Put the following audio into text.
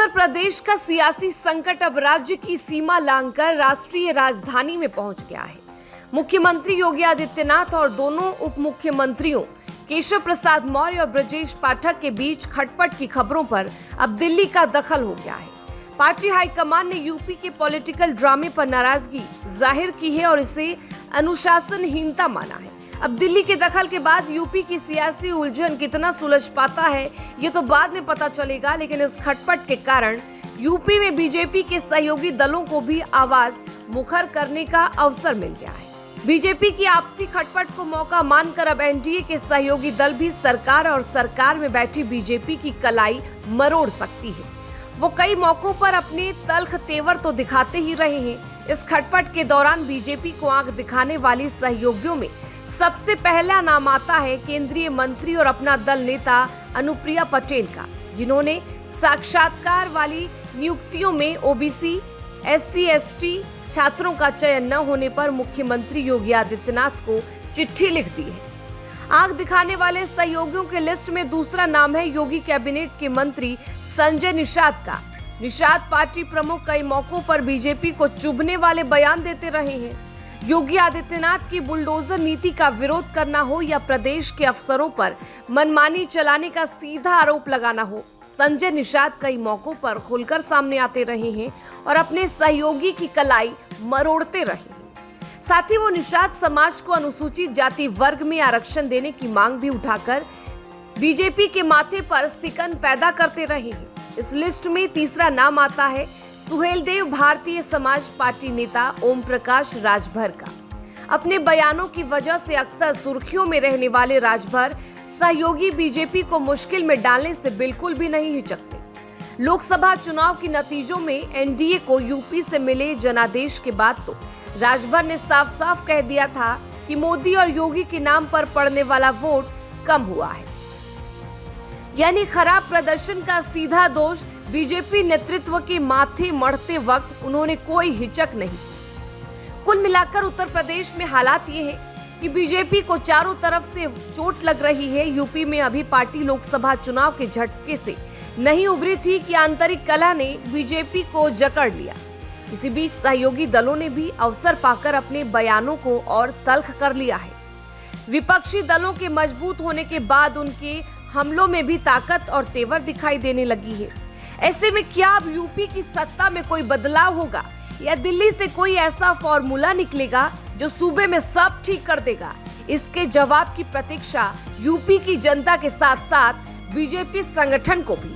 प्रदेश का सियासी संकट अब राज्य की सीमा लांघकर राष्ट्रीय राजधानी में पहुंच गया है। मुख्यमंत्री योगी आदित्यनाथ और दोनों उप मुख्यमंत्रियों केशव प्रसाद मौर्य और ब्रजेश पाठक के बीच खटपट की खबरों पर अब दिल्ली का दखल हो गया है। पार्टी हाईकमान ने यूपी के पॉलिटिकल ड्रामे पर नाराजगी जाहिर की है और इसे अनुशासनहीनता माना है। अब दिल्ली के दखल के बाद यूपी की सियासी उलझन कितना सुलझ पाता है ये तो बाद में पता चलेगा, लेकिन इस खटपट के कारण यूपी में बीजेपी के सहयोगी दलों को भी आवाज मुखर करने का अवसर मिल गया है। बीजेपी की आपसी खटपट को मौका मानकर अब एनडीए के सहयोगी दल भी सरकार और सरकार में बैठी बीजेपी की कलाई मरोड़ सकती है। वो कई मौकों पर अपने तल्ख तेवर तो दिखाते ही रहे हैं। इस खटपट के दौरान बीजेपी को आंख दिखाने वाली सहयोगियों में सबसे पहला नाम आता है केंद्रीय मंत्री और अपना दल नेता अनुप्रिया पटेल का, जिन्होंने साक्षात्कार वाली नियुक्तियों में ओबीसी, एससी, एसटी छात्रों का चयन न होने पर मुख्यमंत्री योगी आदित्यनाथ को चिट्ठी लिख दी है। आंख दिखाने वाले सहयोगियों के लिस्ट में दूसरा नाम है योगी कैबिनेट के मंत्री संजय निषाद का। निषाद पार्टी प्रमुख कई मौकों पर बीजेपी को चुभने वाले बयान देते रहे हैं। योगी आदित्यनाथ की बुलडोजर नीति का विरोध करना हो या प्रदेश के अफसरों पर मनमानी चलाने का सीधा आरोप लगाना हो, संजय निषाद कई मौकों पर खुलकर सामने आते रहे हैं और अपने सहयोगी की कलाई मरोड़ते रहे हैं। साथ ही वो निषाद समाज को अनुसूचित जाति वर्ग में आरक्षण देने की मांग भी उठाकर बीजेपी के माथे पर सिकन पैदा करते रहे हैं। इस लिस्ट में तीसरा नाम आता है सुहेलदेव भारतीय समाज पार्टी नेता ओम प्रकाश राजभर का। अपने बयानों की वजह से अक्सर सुर्खियों में रहने वाले राजभर सहयोगी बीजेपी को मुश्किल में डालने से बिल्कुल भी नहीं हिचकते। लोकसभा चुनाव के नतीजों में एनडीए को यूपी से मिले जनादेश के बाद तो राजभर ने साफ साफ कह दिया था कि मोदी और योगी के नाम पर पड़ने वाला वोट कम हुआ है, यानी खराब प्रदर्शन का सीधा दोष बीजेपी नेतृत्व के माथे मढ़ते वक्त उन्होंने कोई हिचक नहीं। कुल मिलाकर उत्तर प्रदेश में हालात ये हैं कि बीजेपी को चारों तरफ से चोट लग रही है। यूपी में अभी पार्टी लोकसभा चुनाव के झटके से नहीं उभरी थी कि आंतरिक कलह ने बीजेपी को जकड़ लिया। इसी बीच सहयोगी दलों ने भी अवसर पाकर अपने बयानों को और तल्ख कर लिया है। विपक्षी दलों के मजबूत होने के बाद उनके हमलों में भी ताकत और तेवर दिखाई देने लगी है। ऐसे में क्या अब यूपी की सत्ता में कोई बदलाव होगा या दिल्ली से कोई ऐसा फॉर्मूला निकलेगा जो सूबे में सब ठीक कर देगा? इसके जवाब की प्रतीक्षा यूपी की जनता के साथ साथ बीजेपी संगठन को भी